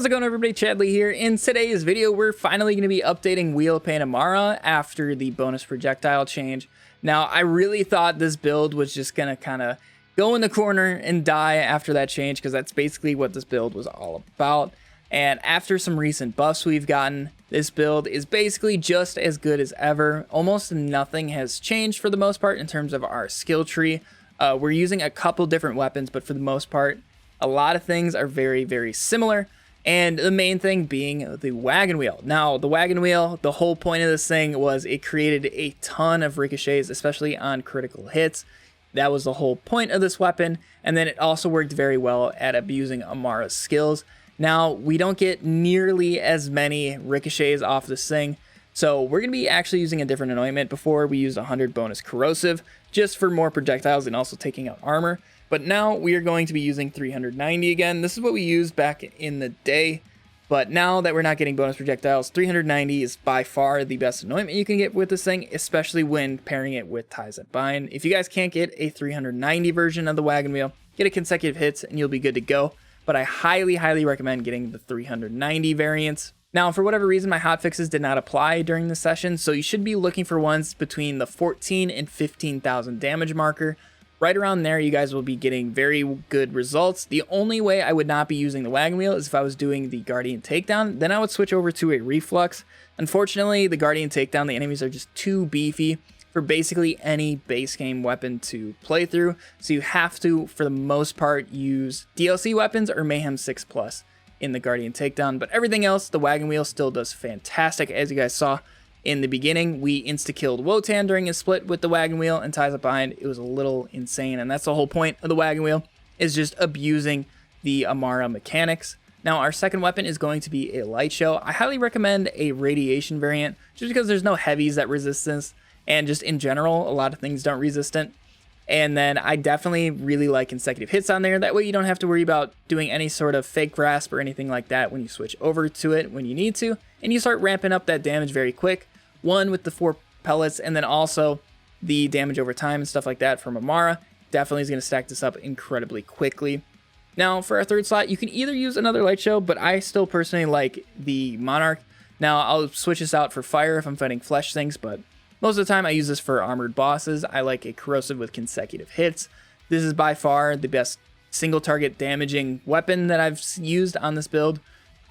How's it going, everybody? Chadley here. In today's video, we're finally going to be updating Wheel Paint Amara after the bonus projectile change. Now, I really thought this build was just going to kind of go in the corner and die after that change, because that's basically what this build was all about. And after some recent buffs we've gotten, this build is basically just as good as ever. Almost nothing has changed for the most part in terms of our skill tree. We're using a couple different weapons, but for the most part, a lot of things are very, very similar. And the main thing being the wagon wheel. Now, the wagon wheel, the whole point of this thing was it created a ton of ricochets, especially on critical hits. That was the whole point of this weapon. And then it also worked very well at abusing Amara's skills. Now, we don't get nearly as many ricochets off this thing. So we're going to be actually using a different anointment. Before, we used 100 bonus corrosive just for more projectiles and also taking out armor. But now we are going to be using 390 again. This is what we used back in the day. But now that we're not getting bonus projectiles, 390 is by far the best anointment you can get with this thing, especially when pairing it with ties that bind. If you guys can't get a 390 version of the wagon wheel, get a consecutive hits and you'll be good to go. But I highly, highly recommend getting the 390 variants. Now, for whatever reason, my hotfixes did not apply during the session, so you should be looking for ones between the 14 and 15,000 damage marker. Right around there, you guys will be getting very good results. The only way I would not be using the wagon wheel is if I was doing the Guardian Takedown. Then I would switch over to a Reflux. Unfortunately, the Guardian Takedown, the enemies are just too beefy for basically any base game weapon to play through. So you have to, for the most part, use DLC weapons or Mayhem 6+ in the Guardian Takedown. But everything else, the wagon wheel still does fantastic. As you guys saw in the beginning, we insta-killed Wotan during his split with the wagon wheel and ties up behind. It was a little insane, and that's the whole point of the wagon wheel, is just abusing the Amara mechanics. Now, our second weapon is going to be a light show. I highly recommend a radiation variant, just because there's no heavies that resist this, and just in general, a lot of things don't resist it. And then I definitely really like consecutive hits on there. That way you don't have to worry about doing any sort of fake grasp or anything like that when you switch over to it when you need to. And you start ramping up that damage very quick. One, with the 4 pellets, and then also the damage over time and stuff like that from Amara. Definitely is going to stack this up incredibly quickly. Now, for our third slot, you can either use another light show, but I still personally like the Monarch. Now, I'll switch this out for fire if I'm fighting flesh things, but most of the time I use this for armored bosses. I like a corrosive with consecutive hits. This is by far the best single target damaging weapon that I've used on this build.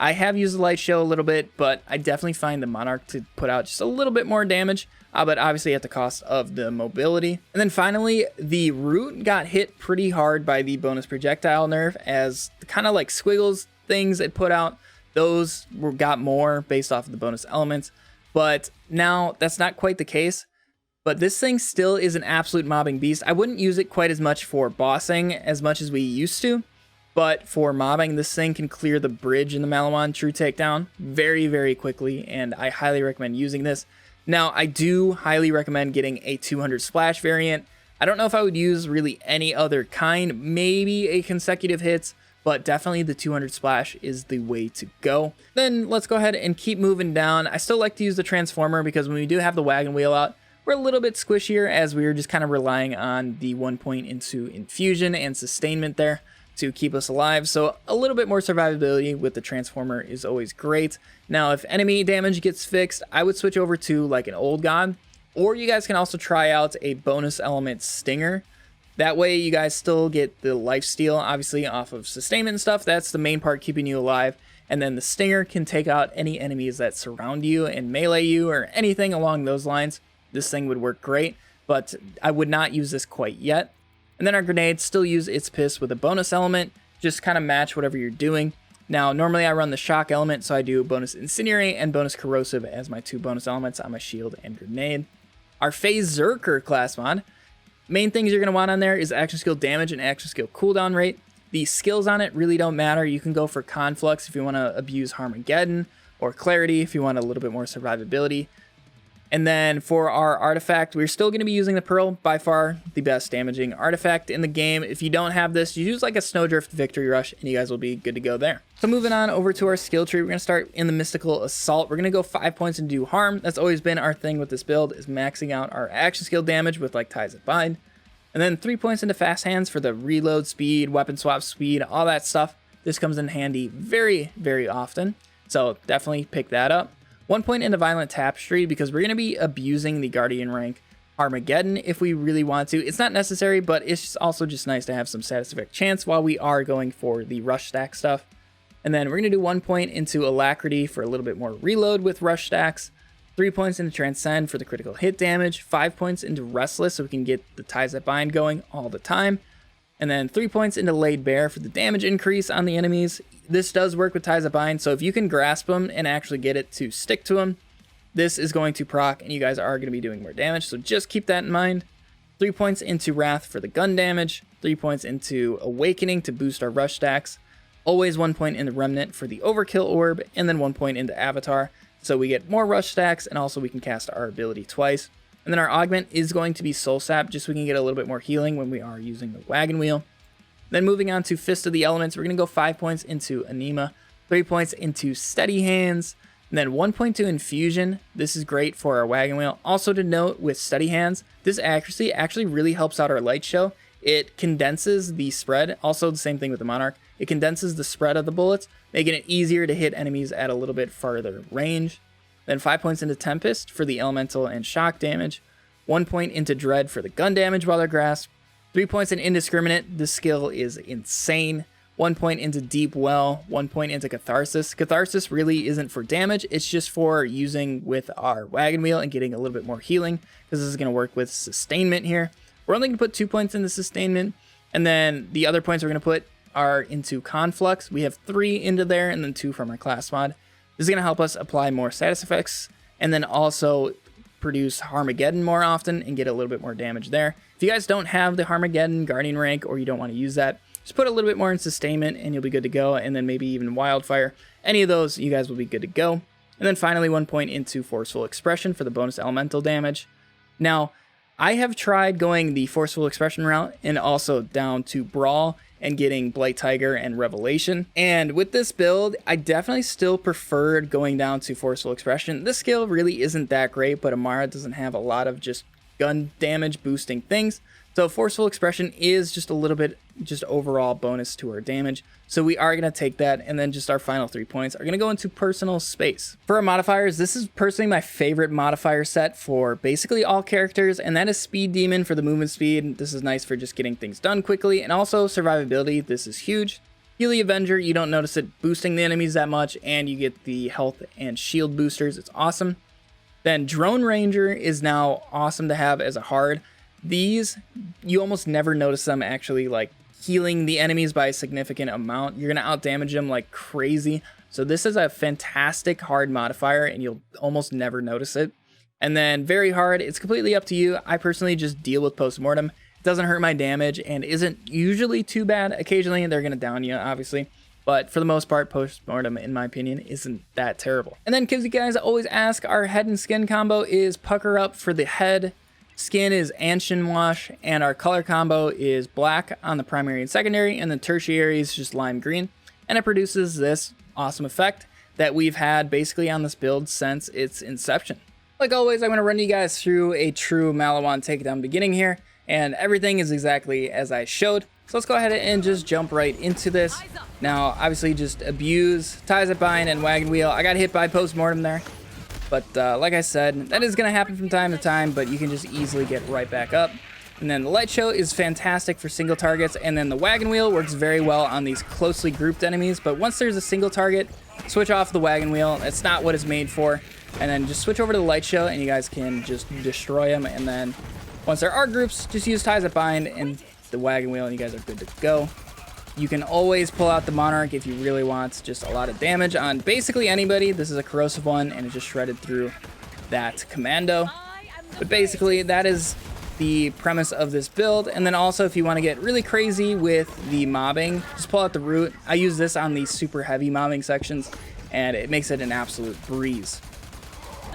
I have used the light show a little bit, but I definitely find the Monarch to put out just a little bit more damage, but obviously at the cost of the mobility. And then finally, the Root got hit pretty hard by the bonus projectile nerf, as the kind of like squiggles things it put out, those got more based off of the bonus elements. But now that's not quite the case. But this thing still is an absolute mobbing beast. I wouldn't use it quite as much for bossing as much as we used to. But for mobbing, this thing can clear the bridge in the Maliwan True Takedown very, very quickly, and I highly recommend using this. Now, I do highly recommend getting a 200 splash variant. I don't know if I would use really any other kind, maybe a consecutive hits, but definitely the 200 splash is the way to go. Then let's go ahead and keep moving down. I still like to use the transformer because when we do have the wagon wheel out, we're a little bit squishier, as we were just kind of relying on the 1 point into infusion and sustainment there to keep us alive. So a little bit more survivability with the transformer is always great. Now, if enemy damage gets fixed, I would switch over to like an old god, or you guys can also try out a bonus element stinger. That way you guys still get the lifesteal, obviously off of sustainment and stuff. That's the main part keeping you alive. And then the stinger can take out any enemies that surround you and melee you or anything along those lines. This thing would work great, but I would not use this quite yet. And then our grenades still use its piss with a bonus element, just kind of match whatever you're doing. Now, normally I run the shock element, so I do bonus incendiary and bonus corrosive as my 2 bonus elements on my shield and grenade. Our Phase Zerker class mod. Main things you're going to want on there is action skill damage and action skill cooldown rate. The skills on it really don't matter. You can go for Conflux if you want to abuse Harmageddon, or Clarity if you want a little bit more survivability. And then for our artifact, we're still going to be using the Pearl, by far the best damaging artifact in the game. If you don't have this, you use like a Snowdrift Victory Rush and you guys will be good to go there. So moving on over to our skill tree, we're going to start in the Mystical Assault. We're going to go 5 points and do harm. That's always been our thing with this build, is maxing out our action skill damage with like Ties that Bind. And then 3 points into Fast Hands for the reload speed, weapon swap speed, all that stuff. This comes in handy very, very often. So definitely pick that up. 1 point into Violent Tapestry because we're going to be abusing the Guardian rank Armageddon if we really want to. It's not necessary, but it's also just nice to have some satisfic chance while we are going for the rush stack stuff. And then we're going to do 1 point into Alacrity for a little bit more reload with rush stacks. 3 points into Transcend for the critical hit damage. 5 points into Restless so we can get the Ties That Bind going all the time. And then 3 points into Laid Bare for the damage increase on the enemies. This does work with Ties That Bind, so if you can grasp them and actually get it to stick to them, this is going to proc and you guys are going to be doing more damage, so just keep that in mind. 3 points into Wrath for the gun damage. 3 points into Awakening to boost our rush stacks. Always 1 point into Remnant for the Overkill Orb, and then 1 point into Avatar, so we get more rush stacks and also we can cast our ability twice. And then our augment is going to be Soul Sap, just so we can get a little bit more healing when we are using the wagon wheel. Then moving on to Fist of the Elements, we're going to go 5 points into Anima, 3 points into Steady Hands, and then 1 point to Infusion. This is great for our wagon wheel. Also to note with Steady Hands, this accuracy actually really helps out our light show. It condenses the spread, also the same thing with the Monarch. It condenses the spread of the bullets, making it easier to hit enemies at a little bit farther range. Then 5 points into Tempest for the elemental and shock damage. 1 point into Dread for the gun damage while they're grasped. 3 points in Indiscriminate. This skill is insane. 1 point into Deep Well. 1 point into Catharsis. Catharsis really isn't for damage. It's just for using with our wagon wheel and getting a little bit more healing, because this is going to work with Sustainment here. We're only going to put 2 points into Sustainment. And then the other points we're going to put are into Conflux. We have 3 into there and then 2 from our class mod. This is going to help us apply more status effects and then also produce Harmageddon more often and get a little bit more damage there. If you guys don't have the Harmageddon Guardian rank or you don't want to use that, just put a little bit more in Sustainment and you'll be good to go, and then maybe even Wildfire. Any of those, you guys will be good to go. And then finally 1 point into Forceful Expression for the bonus elemental damage. Now, I have tried going the Forceful Expression route and also down to Brawl and getting Blight Tiger and Revelation. And with this build, I definitely still preferred going down to Forceful Expression. This skill really isn't that great, but Amara doesn't have a lot of just gun damage boosting things. So Forceful Expression is just a little bit just overall bonus to our damage. So we are going to take that, and then just our final 3 points are going to go into Personal Space. For our modifiers, this is personally my favorite modifier set for basically all characters, and that is Speed Demon for the movement speed. This is nice for just getting things done quickly, and also survivability. This is huge. Healy Avenger, you don't notice it boosting the enemies that much, and you get the health and shield boosters. It's awesome. Then Drone Ranger is now awesome to have as a hard. These, you almost never notice them actually like healing the enemies by a significant amount. You're going to outdamage them like crazy. So this is a fantastic hard modifier and you'll almost never notice it. And then very hard, it's completely up to you. I personally just deal with postmortem. It doesn't hurt my damage and isn't usually too bad. Occasionally they're going to down you, obviously. But for the most part, postmortem, in my opinion, isn't that terrible. And then, because you guys always ask, our head and skin combo is Pucker Up for the head. Skin is Anshin Wash, and our color combo is black on the primary and secondary, and the tertiary is just lime green. And it produces this awesome effect that we've had basically on this build since its inception. Like always, I'm going to run you guys through a true Maliwan takedown beginning here, and everything is exactly as I showed. So let's go ahead and just jump right into this. Now, obviously just abuse, Ties That Bind, and wagon wheel. I got hit by postmortem there. But like I said, that is going to happen from time to time, but you can just easily get right back up. And then the light show is fantastic for single targets, and then the wagon wheel works very well on these closely grouped enemies. But once there's a single target, switch off the wagon wheel. That's not what it's made for. And then just switch over to the light show, and you guys can just destroy them. And then once there are groups, just use Ties That Bind and the wagon wheel, and you guys are good to go. You can always pull out the Monarch if you really want just a lot of damage on basically anybody. This is a corrosive one, and it just shredded through that commando. But basically, that is the premise of this build. And then also, if you want to get really crazy with the mobbing, just pull out the root. I use this on the super heavy mobbing sections, and it makes it an absolute breeze.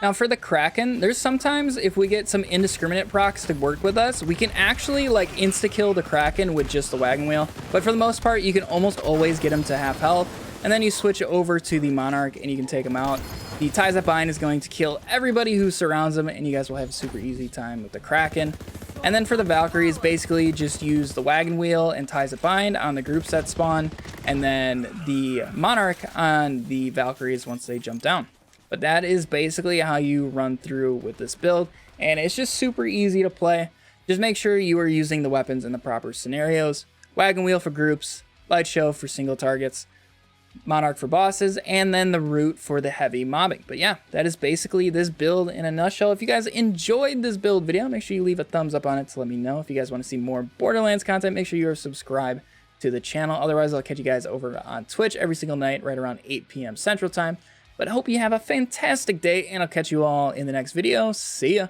Now for the Kraken, there's sometimes if we get some indiscriminate procs to work with us, we can actually like insta-kill the Kraken with just the wagon wheel. But for the most part, you can almost always get him to half health. And then you switch over to the Monarch and you can take him out. The Ties That Bind is going to kill everybody who surrounds him, and you guys will have a super easy time with the Kraken. And then for the Valkyries, basically just use the wagon wheel and ties a bind on the group set spawn, and then the Monarch on the Valkyries once they jump down. But that is basically how you run through with this build, and it's just super easy to play. Just make sure you are using the weapons in the proper scenarios. Wagon wheel for groups, light show for single targets, Monarch for bosses, and then the root for the heavy mobbing. But yeah, that is basically this build in a nutshell. If you guys enjoyed this build video, make sure you leave a thumbs up on it to let me know. If you guys want to see more Borderlands content, make sure you are subscribed to the channel. Otherwise, I'll catch you guys over on Twitch every single night right around 8 p.m. Central Time. But I hope you have a fantastic day, and I'll catch you all in the next video. See ya!